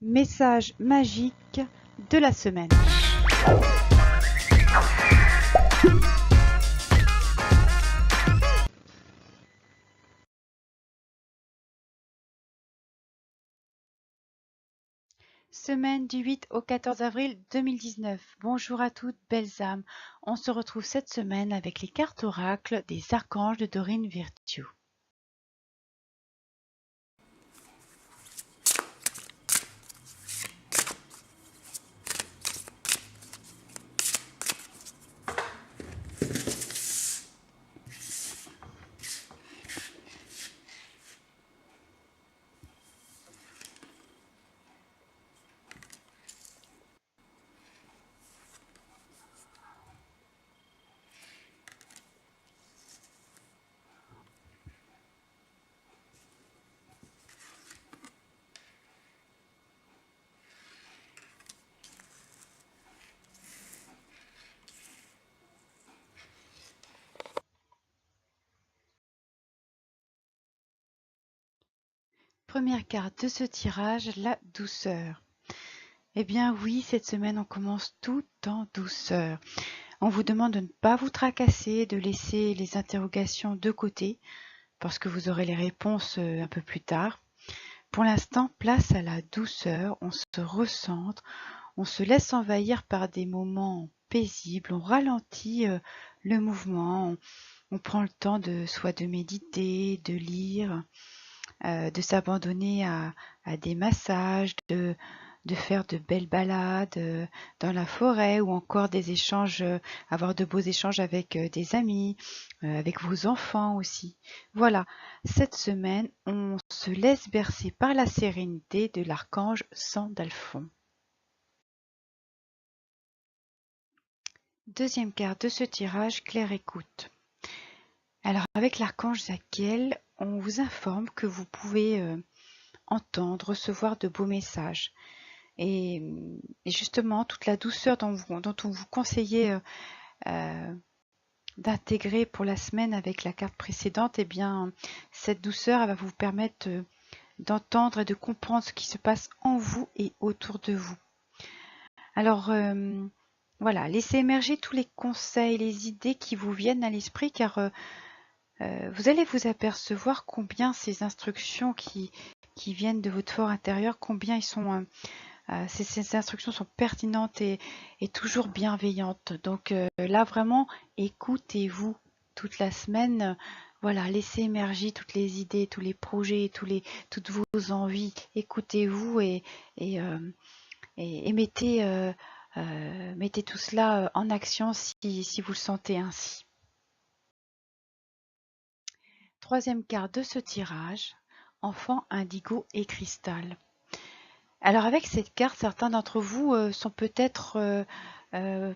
Message magique de la semaine. Semaine du 8 au 14 avril 2019. Bonjour à toutes, belles âmes. On se retrouve cette semaine avec les cartes oracles des archanges de Dorine Virtue. Première carte de ce tirage, la douceur. Eh bien oui, cette semaine on commence tout en douceur. On vous demande de ne pas vous tracasser, de laisser les interrogations de côté, parce que vous aurez les réponses un peu plus tard. Pour l'instant, place à la douceur, on se recentre, on se laisse envahir par des moments paisibles, on ralentit le mouvement, on prend le temps soit de méditer, de lire, de s'abandonner à des massages, de faire de belles balades dans la forêt ou encore des échanges, avoir de beaux échanges avec des amis, avec vos enfants aussi. Voilà, cette semaine, on se laisse bercer par la sérénité de l'archange Sandalphon. Deuxième carte de ce tirage, claire écoute. Alors avec l'archange Zachiel, on vous informe que vous pouvez entendre, recevoir de beaux messages. Et justement, toute la douceur dont on vous conseillait d'intégrer pour la semaine avec la carte précédente, eh bien, cette douceur elle va vous permettre d'entendre et de comprendre ce qui se passe en vous et autour de vous. Alors, voilà, laissez émerger tous les conseils, les idées qui vous viennent à l'esprit, car vous allez vous apercevoir combien ces instructions qui viennent de votre fort intérieur, combien ils sont, ces instructions sont pertinentes et toujours bienveillantes. Donc là, vraiment, écoutez-vous toute la semaine. Voilà, laissez émerger toutes les idées, tous les projets, toutes vos envies. Écoutez-vous et mettez, mettez tout cela en action si vous le sentez ainsi. Troisième carte de ce tirage, enfant, indigo et cristal. Alors avec cette carte, certains d'entre vous sont peut-être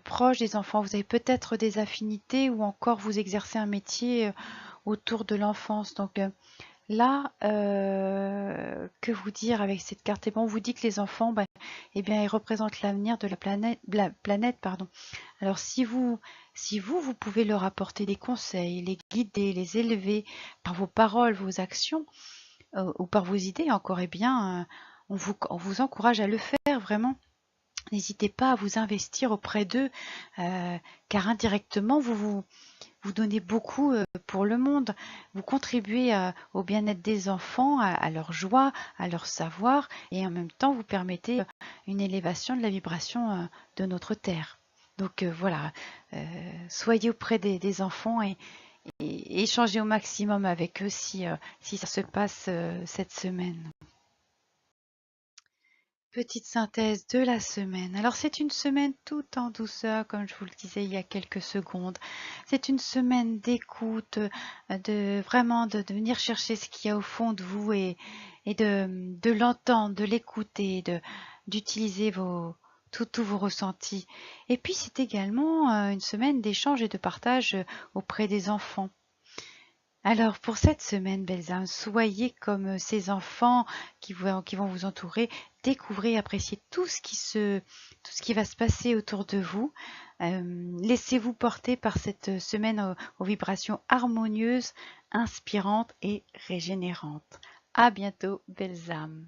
proches des enfants. Vous avez peut-être des affinités ou encore vous exercez un métier autour de l'enfance. Donc là, que vous dire avec cette carte? Et bon, on vous dit que les enfants, eh bien, ils représentent l'avenir de la planète, pardon. Alors si vous pouvez leur apporter des conseils, les guider, les élever par vos paroles, vos actions ou par vos idées encore, eh bien, on vous encourage à le faire vraiment. N'hésitez pas à vous investir auprès d'eux, car indirectement, vous donnez beaucoup pour le monde. Vous contribuez au bien-être des enfants, à leur joie, à leur savoir, et en même temps, vous permettez une élévation de la vibration de notre Terre. Donc voilà, soyez auprès des enfants et échangez au maximum avec eux si ça se passe cette semaine. Petite synthèse de la semaine. Alors c'est une semaine tout en douceur, comme je vous le disais il y a quelques secondes. C'est une semaine d'écoute, de vraiment de venir chercher ce qu'il y a au fond de vous et de l'entendre, de l'écouter, d'utiliser tous vos ressentis. Et puis c'est également une semaine d'échange et de partage auprès des enfants. Alors pour cette semaine, belles âmes, soyez comme ces enfants qui vont vous entourer, découvrez et appréciez tout ce qui va se passer autour de vous. Laissez-vous porter par cette semaine aux vibrations harmonieuses, inspirantes et régénérantes. À bientôt, belles âmes.